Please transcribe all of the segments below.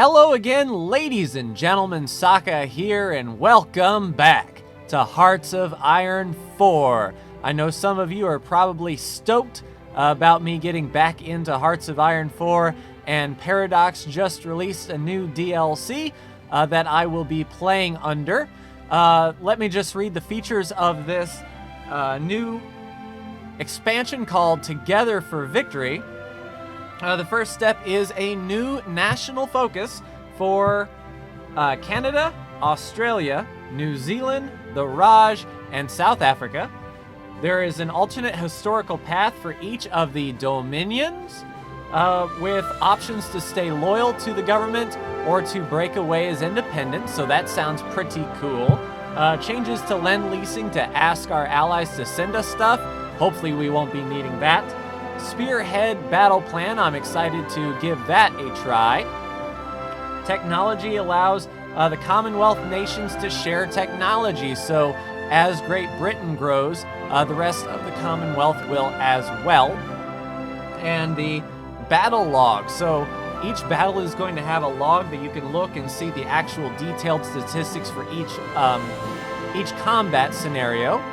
Hello again, ladies and gentlemen, Sokka here, and welcome back to Hearts of Iron 4. I know some of you are probably stoked about me getting back into Hearts of Iron 4, and Paradox just released a new DLC that I will be playing under. Let me just read the features of this new expansion called Together for Victory. The first step is a new national focus for Canada, Australia, New Zealand, the Raj, and South Africa. There is an alternate historical path for each of the dominions, with options to stay loyal to the government or to break away as independent, so that sounds pretty cool. Changes to lend leasing to ask our allies to send us stuff. Hopefully we won't be needing that. Spearhead battle plan, I'm excited to give that a try. Technology allows the Commonwealth nations to share technology, so as Great Britain grows, the rest of the Commonwealth will as well. And the battle log, so each battle is going to have a log that you can look and see the actual detailed statistics for each combat scenario.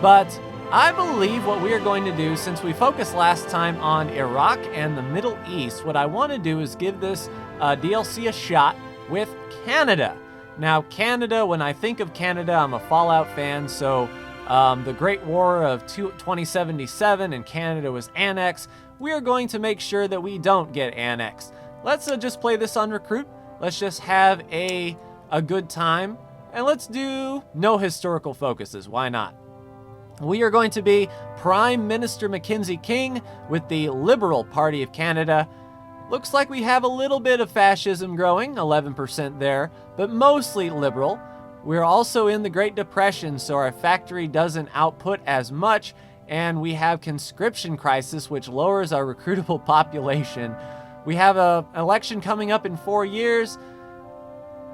But I believe what we are going to do, since we focused last time on Iraq and the Middle East, what I want to do is give this DLC a shot with Canada. Now, Canada, when I think of Canada, I'm a Fallout fan, so the Great War of 2077 and Canada was annexed. We are going to make sure that we don't get annexed. Let's just play this on Recruit. Let's just have a good time, and let's do no historical focuses. Why not? We are going to be Prime Minister Mackenzie King with the Liberal Party of Canada. Looks like we have a little bit of fascism growing, 11% there, but mostly liberal. We're also in the Great Depression, so our factory doesn't output as much, and we have conscription crisis, which lowers our recruitable population. We have an election coming up in 4 years.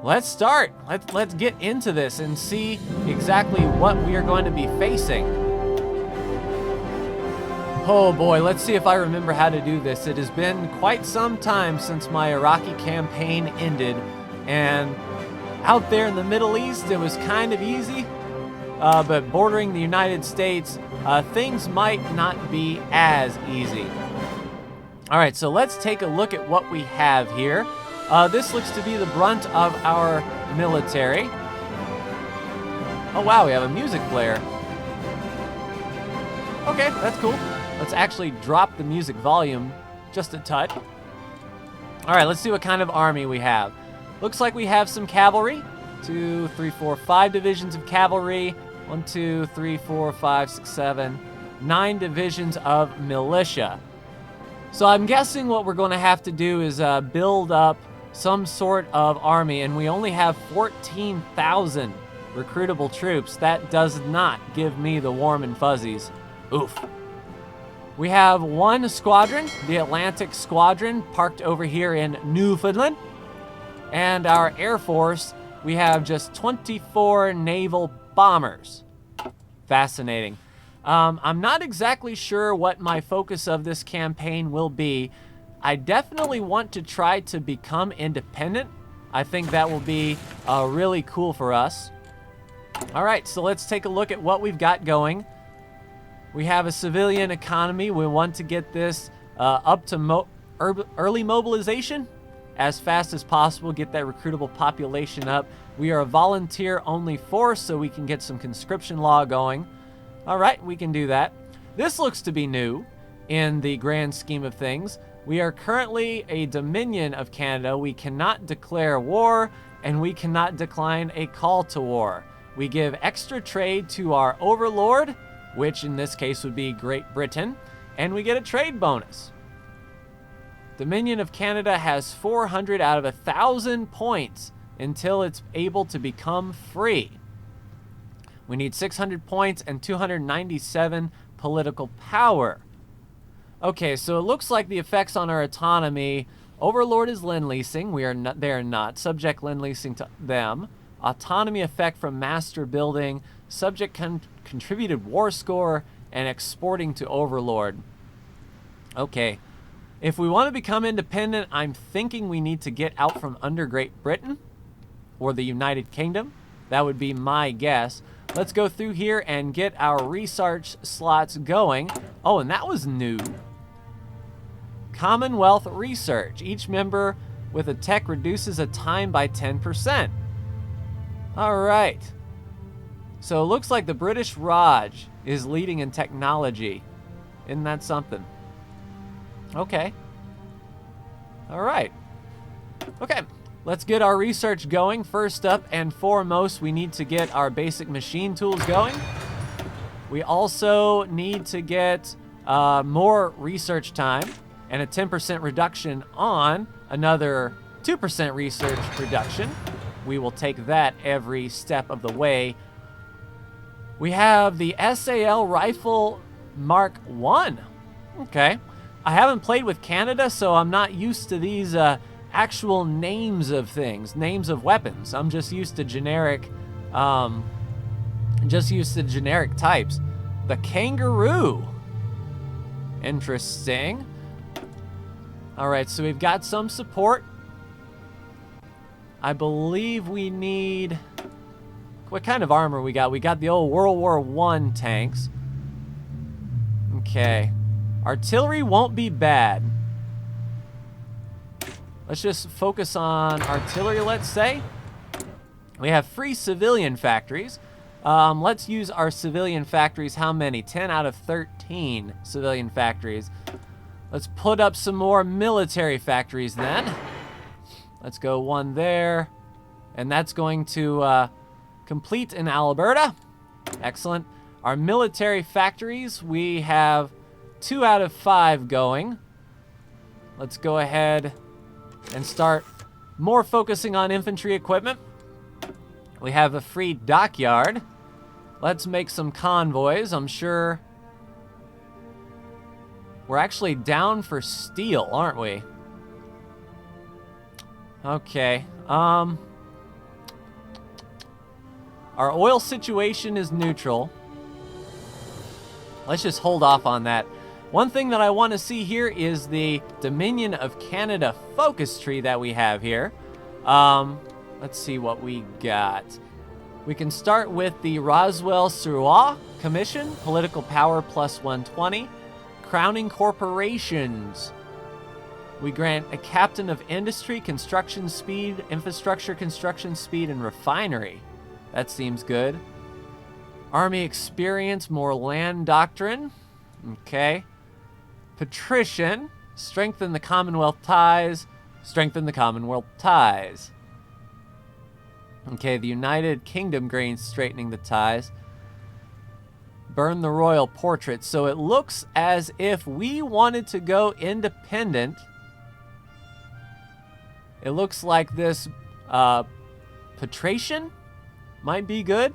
Let's start. Let's get into this and see exactly what we are going to be facing. Oh boy, let's see if I remember how to do this. It has been quite some time since my Iraqi campaign ended, and out there in the Middle East, it was kind of easy, but bordering the United States, things might not be as easy. All right, so let's take a look at what we have here. This looks to be the brunt of our military. Oh wow, we have a music player. Okay, that's cool. Let's actually drop the music volume just a touch. All right, let's see what kind of army we have. Looks like we have some cavalry. 2, 3, 4, 5 divisions of cavalry. 1, 2, 3, 4, 5, 6, 7, 9 divisions of militia. So I'm guessing what we're going to have to do is build up some sort of army, and we only have 14,000 recruitable troops. That does not give me the warm and fuzzies. Oof. We have one squadron, the Atlantic Squadron, parked over here in Newfoundland. And our Air Force, we have just 24 naval bombers. Fascinating. I'm not exactly sure what my focus of this campaign will be. I definitely want to try to become independent. I think that will be really cool for us. All right, so let's take a look at what we've got going. We have a civilian economy. We want to get this up to early mobilization as fast as possible, get that recruitable population up. We are a volunteer-only force, so we can get some conscription law going. All right, we can do that. This looks to be new in the grand scheme of things. We are currently a Dominion of Canada. We cannot declare war, and we cannot decline a call to war. We give extra trade to our overlord, which in this case would be Great Britain, and we get a trade bonus. Dominion of Canada has 400 out of 1,000 points until it's able to become free. We need 600 points and 297 political power. Okay, so it looks like the effects on our autonomy. Overlord is lend-leasing. They are not. Subject lend-leasing to them. Autonomy effect from master building. Subject contributed war score and exporting to Overlord. Okay. If we want to become independent, I'm thinking we need to get out from under Great Britain or the United Kingdom. That would be my guess. Let's go through here and get our research slots going. Oh, and that was new. Commonwealth Research. Each member with a tech reduces a time by 10%. All right. So it looks like the British Raj is leading in technology. Isn't that something? Okay. All right. Okay. Let's get our research going. First up and foremost, we need to get our basic machine tools going. We also need to get more research time and a 10% reduction on another 2% research reduction. We will take that every step of the way. We have the SAL Rifle Mark 1. Okay. I haven't played with Canada, so I'm not used to these actual names of things, names of weapons. I'm just used to generic types. The Kangaroo. Interesting. All right, so we've got some support. I believe we need... What kind of armor we got? We got the old World War I tanks. Okay. Artillery won't be bad. Let's just focus on artillery, let's say. We have free civilian factories. Let's use our civilian factories. How many? 10 out of 13 civilian factories. Let's put up some more military factories then. Let's go one there. And that's going to complete in Alberta. Excellent. Our military factories, we have 2 out of 5 going. Let's go ahead and start more focusing on infantry equipment. We have a free dockyard. Let's make some convoys. I'm sure we're actually down for steel, aren't we? Okay. Our oil situation is neutral. Let's just hold off on that. One thing that I want to see here is the Dominion of Canada focus tree that we have here. Let's see what we got. We can start with the Roswell-Surois Commission, political power plus 120. Crowning corporations. We grant a captain of industry, construction speed, infrastructure, construction speed, and refinery. That seems good. Army experience, more land doctrine. Okay. Patrician, strengthen the Commonwealth ties. Strengthen the Commonwealth ties. Okay, the United Kingdom gains straightening the ties. Burn the royal portrait. So it looks as if we wanted to go independent. It looks like this patrician might be good.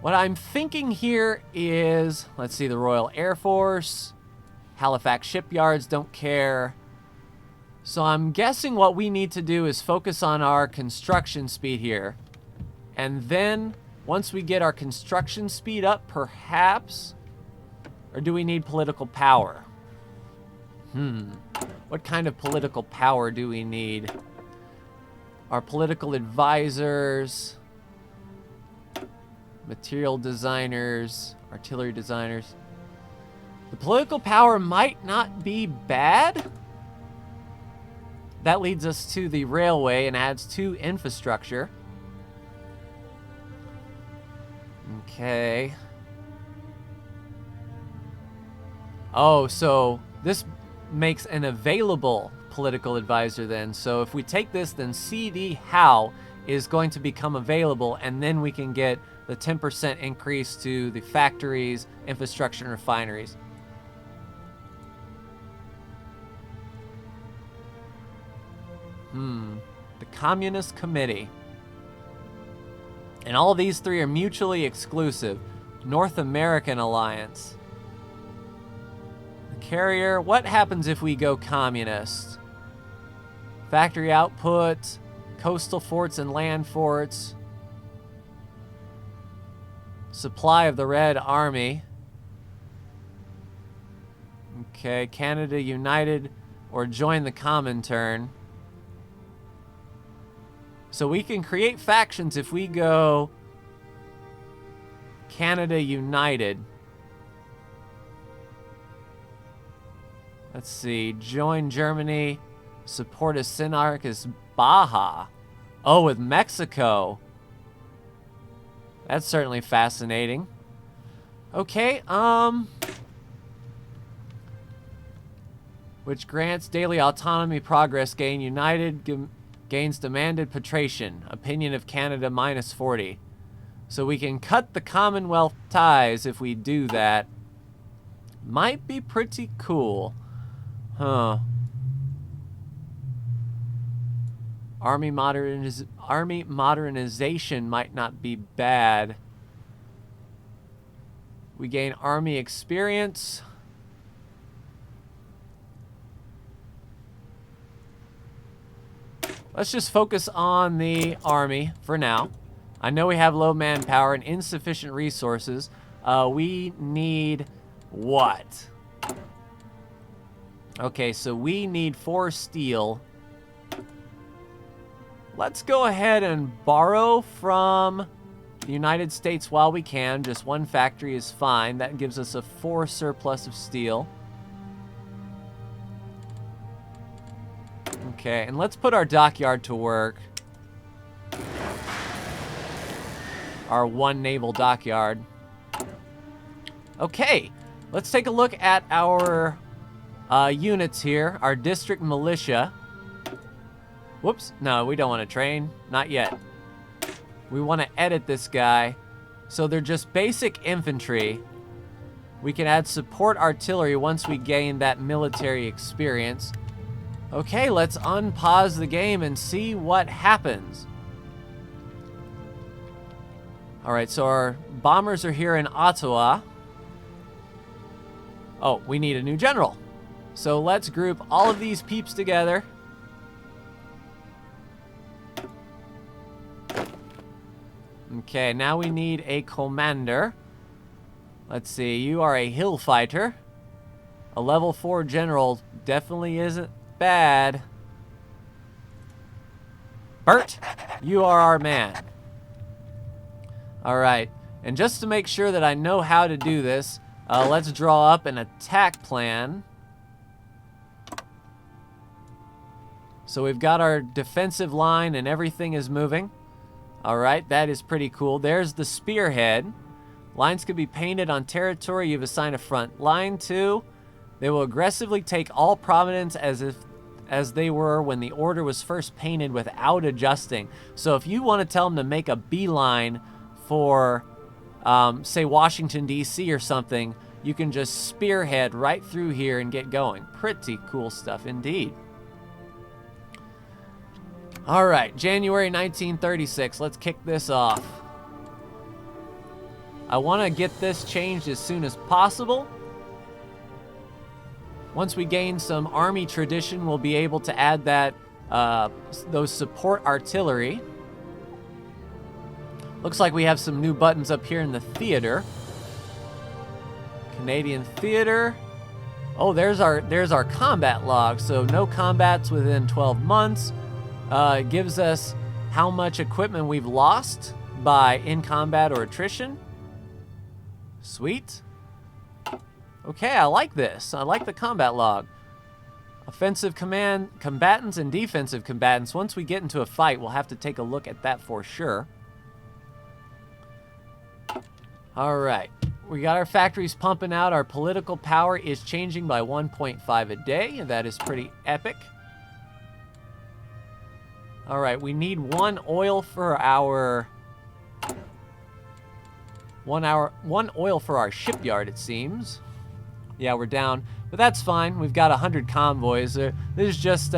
What I'm thinking here is, let's see, the Royal Air Force, Halifax shipyards, don't care. So I'm guessing what we need to do is focus on our construction speed here. And then once we get our construction speed up, perhaps, or do we need political power? What kind of political power do we need? Our political advisors, material designers, artillery designers. The political power might not be bad. That leads us to the railway and adds to infrastructure. Okay. Oh, so this makes an available political advisor then. So if we take this, then CD Howe is going to become available, and then we can get the 10% increase to the factories, infrastructure, and refineries. The Communist Committee. And all of these three are mutually exclusive. North American Alliance. The Carrier. What happens if we go communist? Factory output, coastal forts and land forts. Supply of the Red Army. Okay, Canada United or join the Comintern. So we can create factions if we go Canada United. Let's see. Join Germany. Support a Synarchist Baja. Oh, with Mexico. That's certainly fascinating. Okay, which grants daily autonomy progress gain. United gains demanded penetration. Opinion of Canada -40. So we can cut the Commonwealth ties if we do that. Might be pretty cool. Huh. Army modernization might not be bad. We gain army experience. Let's just focus on the army for now. I know we have low manpower and insufficient resources. We need what? Okay, so we need 4 steel. Let's go ahead and borrow from the United States while we can. Just 1 factory is fine. That gives us a 4 surplus of steel. Okay, and let's put our dockyard to work. Our 1 naval dockyard. Okay, let's take a look at our units here. Our district militia. Whoops, no, we don't want to train. Not yet. We want to edit this guy. So they're just basic infantry. We can add support artillery once we gain that military experience. Okay, let's unpause the game and see what happens. Alright, so our bombers are here in Ottawa. Oh, we need a new general. So let's group all of these peeps together. Okay, now we need a commander. Let's see, you are a hill fighter. A level 4 general definitely isn't bad. Bert, you are our man. Alright, and just to make sure that I know how to do this, let's draw up an attack plan. So we've got our defensive line and everything is moving. Alright, that is pretty cool. There's the spearhead. Lines can be painted on territory you've assigned a front. Line 2, they will aggressively take all prominence as they were when the order was first painted without adjusting. So if you want to tell them to make a beeline for, say, Washington, D.C. or something, you can just spearhead right through here and get going. Pretty cool stuff indeed. All right, January 1936. Let's kick this off. I want to get this changed as soon as possible. Once we gain some army tradition, we'll be able to add that those support artillery. Looks like we have some new buttons up here in the theater. Canadian theater. Oh, there's our combat log. So no combats within 12 months. It gives us how much equipment we've lost by in combat or attrition. Sweet. Okay, I like this. I like the combat log. Offensive combatants and defensive combatants. Once we get into a fight, we'll have to take a look at that for sure. All right. We got our factories pumping out. Our political power is changing by 1.5 a day. That is pretty epic. All right, we need 1 oil for our... 1 oil for our shipyard, it seems. Yeah, we're down, but that's fine. We've got 100 convoys. This is just,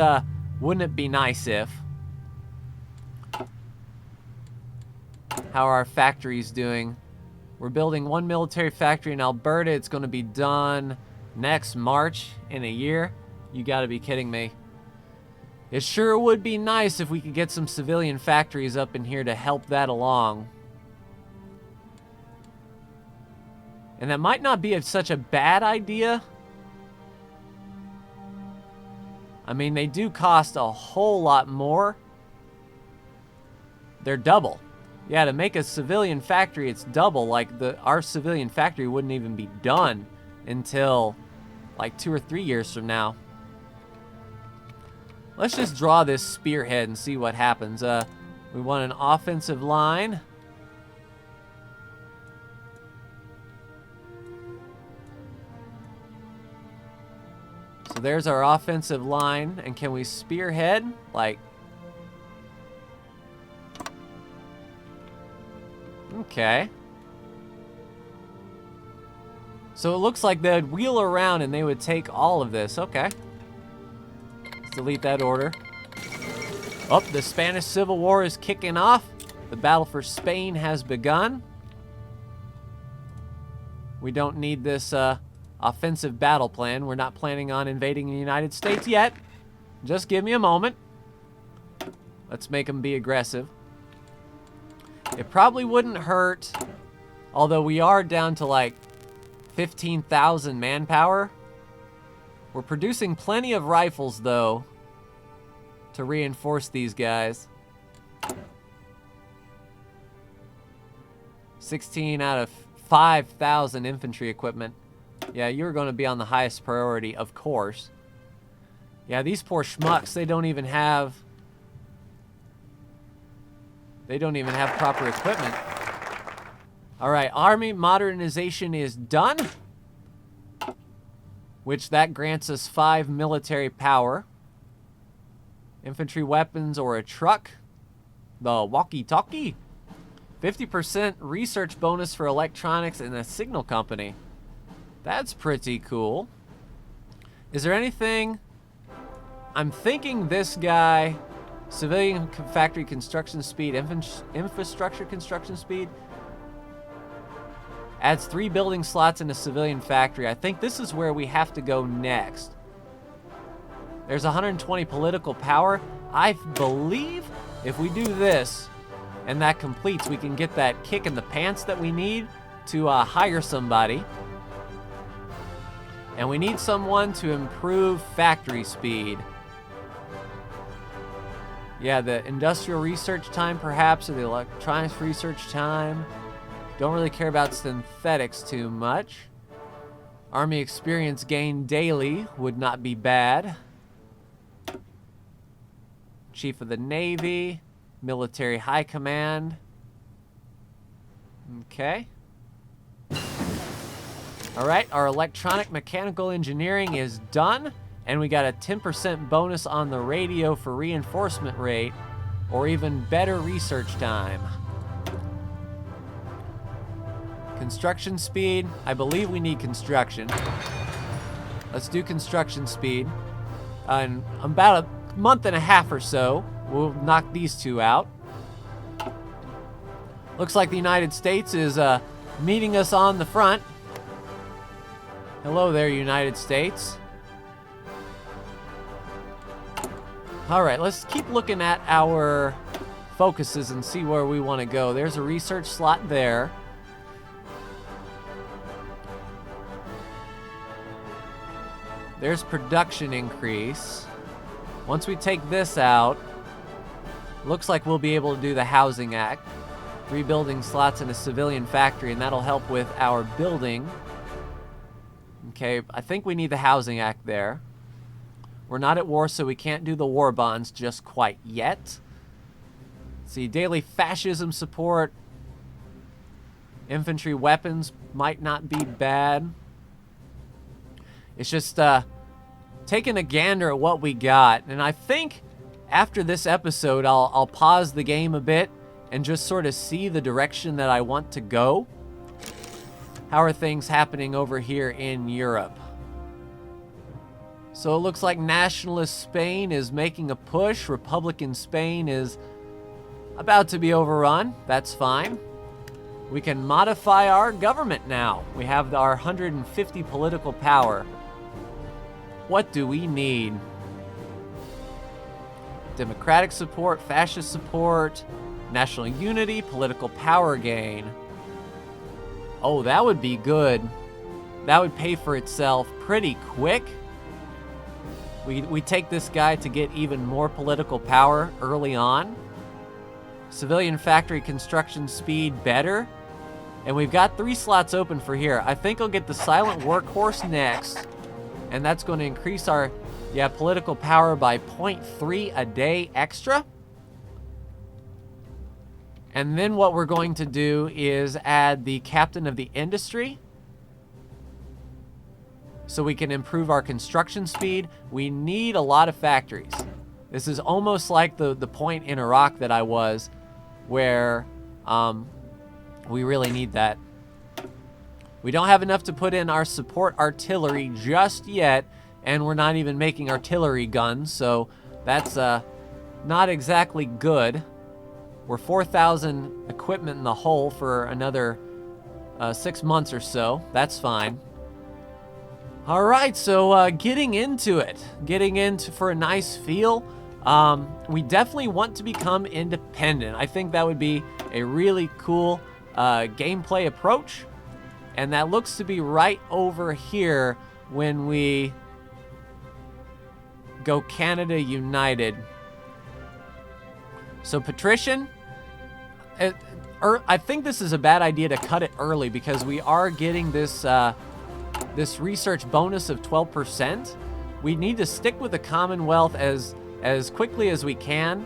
wouldn't it be nice if? How are our factories doing? We're building 1 military factory in Alberta. It's going to be done next March in a year. You got to be kidding me. It sure would be nice if we could get some civilian factories up in here to help that along. And that might not be such a bad idea. I mean, they do cost a whole lot more. They're double. Yeah, to make a civilian factory, it's double. Like, our civilian factory wouldn't even be done until, like, 2 or 3 years from now. Let's just draw this spearhead and see what happens. We want an offensive line. So there's our offensive line. And can we spearhead? Like, okay. So it looks like they'd wheel around and they would take all of this. Okay. Let's delete that order. Oh, the Spanish Civil War is kicking off. The battle for Spain has begun. We don't need this offensive battle plan. We're not planning on invading the United States yet. Just give me a moment. Let's make them be aggressive. It probably wouldn't hurt, although we are down to like 15,000 manpower. We're producing plenty of rifles, though, to reinforce these guys. 16 out of 5,000 infantry equipment. Yeah, you're going to be on the highest priority, of course. Yeah, these poor schmucks, they don't even have proper equipment. All right, army modernization is done, which that grants us 5 military power. Infantry weapons or a truck. The walkie-talkie. 50% research bonus for electronics in a signal company. That's pretty cool. Is there anything? I'm thinking this guy, civilian factory construction speed, infrastructure construction speed, adds 3 building slots in a civilian factory. I think this is where we have to go next. There's 120 political power. I believe if we do this and that completes, we can get that kick in the pants that we need to hire somebody. And we need someone to improve factory speed. Yeah, the industrial research time perhaps, or the electronics research time. Don't really care about synthetics too much. Army experience gained daily would not be bad. Chief of the Navy, military high command. Okay. All right, our electronic mechanical engineering is done, and we got a 10% bonus on the radio for reinforcement rate, or even better research time. Construction speed, I believe we need construction. Let's do construction speed. In about a month and a half or so, we'll knock these two out. Looks like the United States is meeting us on the front. Hello there, United States. All right, let's keep looking at our focuses and see where we want to go. There's a research slot there. There's production increase. Once we take this out, looks like we'll be able to do the Housing Act. 3 building slots in a civilian factory, and that'll help with our building. Okay, I think we need the Housing Act there. We're not at war, so we can't do the war bonds just quite yet. See, daily fascism support. Infantry weapons might not be bad. It's just taking a gander at what we got. And I think after this episode, I'll pause the game a bit and just sort of see the direction that I want to go. How are things happening over here in Europe? So it looks like nationalist Spain is making a push. Republican Spain is about to be overrun. That's fine. We can modify our government now. We have our 150 political power. What do we need? Democratic support, fascist support, national unity, political power gain. Oh, that would be good. That would pay for itself pretty quick. We take this guy to get even more political power early on. Civilian factory construction speed better. And we've got 3 slots open for here. I think I'll get the silent workhorse next. And that's going to increase our, political power by 0.3 a day extra. And then what we're going to do is add the captain of the industry, so we can improve our construction speed. We need a lot of factories. This is almost like the point in Iraq that I was, where we really need that. We don't have enough to put in our support artillery just yet, and we're not even making artillery guns, so that's not exactly good. We're 4,000 equipment in the hole for another 6 months or so. That's fine. All right, so getting into for a nice feel. We definitely want to become independent. I think that would be a really cool gameplay approach. And that looks to be right over here when we go Canada United. So patrician, I think this is a bad idea to cut it early because we are getting this this research bonus of 12%. We need to stick with the Commonwealth as quickly as we can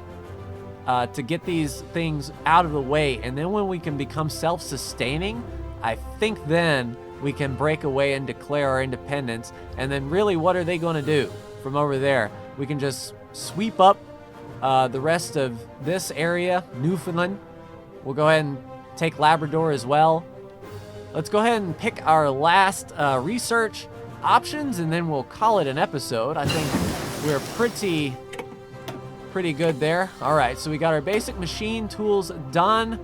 to get these things out of the way. And then when we can become self-sustaining, I think then we can break away and declare our independence. And then really, what are they going to do from over there? We can just sweep up the rest of this area, Newfoundland. We'll go ahead and take Labrador as well. Let's go ahead and pick our last research options, and then we'll call it an episode. I think we're pretty good there. All right, so we got our basic machine tools done.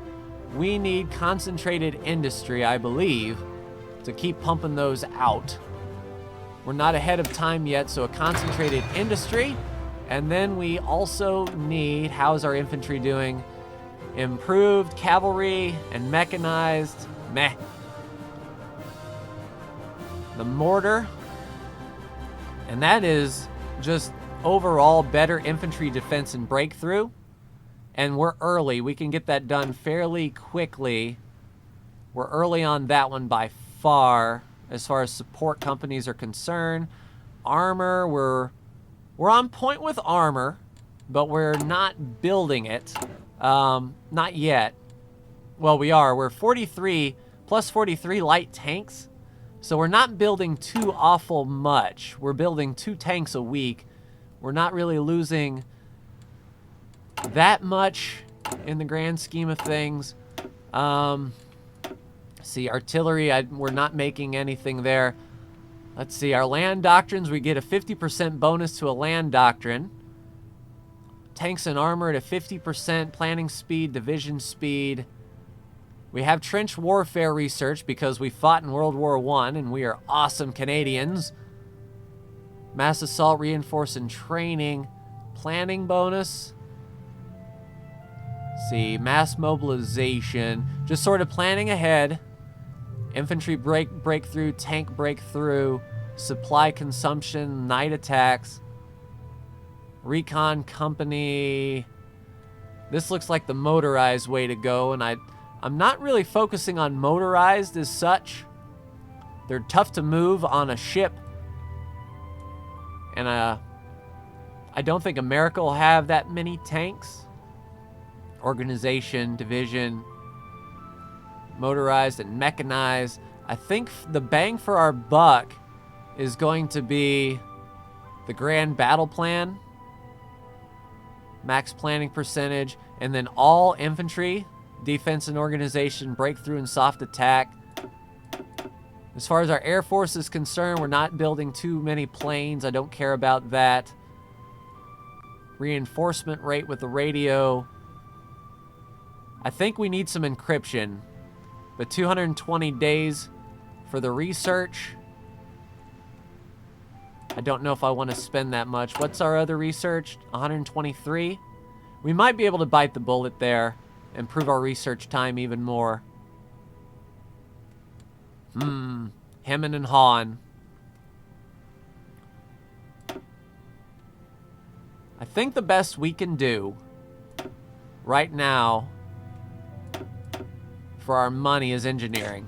We need concentrated industry, I believe, to keep pumping those out. We're not ahead of time yet, so a concentrated industry. And then we also need, how's our infantry doing? Improved cavalry and mechanized, meh. The mortar, and that is just overall better infantry defense and breakthrough. And we're early. We can get that done fairly quickly. We're early on that one by far as support companies are concerned. Armor, we're on point with armor, but we're not building it. Not yet. Well, we are. We're 43 plus 43 light tanks. So we're not building too awful much. We're building 2 tanks a week. We're not really losing that much in the grand scheme of things. See, artillery, we're not making anything there. Let's see, our land doctrines, we get a 50% bonus to a land doctrine. Tanks and armor at a 50%, planning speed, division speed. We have trench warfare research because we fought in World War I and we are awesome Canadians. Mass assault, reinforce, and training. Planning bonus. See, mass mobilization. Just sort of planning ahead. Infantry breakthrough, tank breakthrough, supply consumption, night attacks. Recon company. This looks like the motorized way to go, and I'm not really focusing on motorized as such. They're tough to move on a ship. And I don't think America will have that many tanks. Organization, division, motorized and mechanized. I think the bang for our buck is going to be the grand battle plan. Max planning percentage. And then all infantry, defense and organization, breakthrough and soft attack. As far as our Air Force is concerned, we're not building too many planes. I don't care about that. Reinforcement rate with the radio. I think we need some encryption. But 220 days for the research. I don't know if I want to spend that much. What's our other research? 123. We might be able to bite the bullet there. Improve our research time even more. Hemming and hawing. I think the best we can do right now for our money is engineering.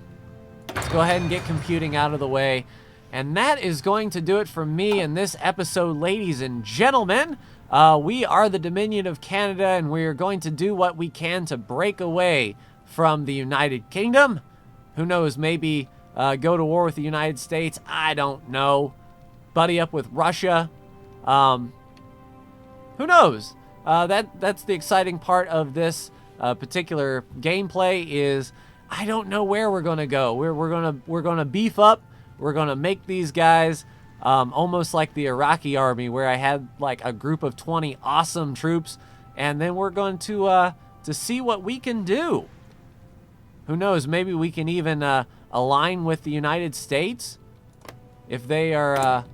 Let's go ahead and get computing out of the way. And that is going to do it for me in this episode, ladies and gentlemen. We are the Dominion of Canada, and we are going to do what we can to break away from the United Kingdom. Who knows, maybe go to war with the United States. I don't know. Buddy up with Russia. Who knows? That's the exciting part of this particular gameplay is I don't know where we're gonna go. We're gonna beef up. We're gonna make these guys almost like the Iraqi army, where I had like a group of 20 awesome troops, and then we're going to see what we can do. Who knows? Maybe we can even align with the United States if they are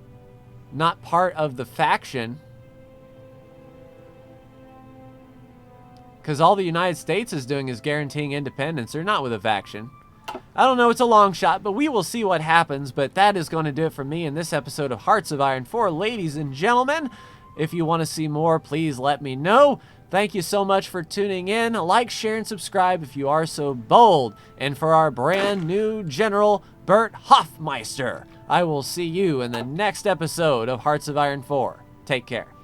not part of the faction. Because all the United States is doing is guaranteeing independence. They're not with a faction. I don't know, it's a long shot, but we will see what happens. But that is going to do it for me in this episode of Hearts of Iron 4. Ladies and gentlemen, if you want to see more, please let me know. Thank you so much for tuning in. Like, share, and subscribe if you are so bold. And for our brand new General, Bert Hoffmeister, I will see you in the next episode of Hearts of Iron 4. Take care.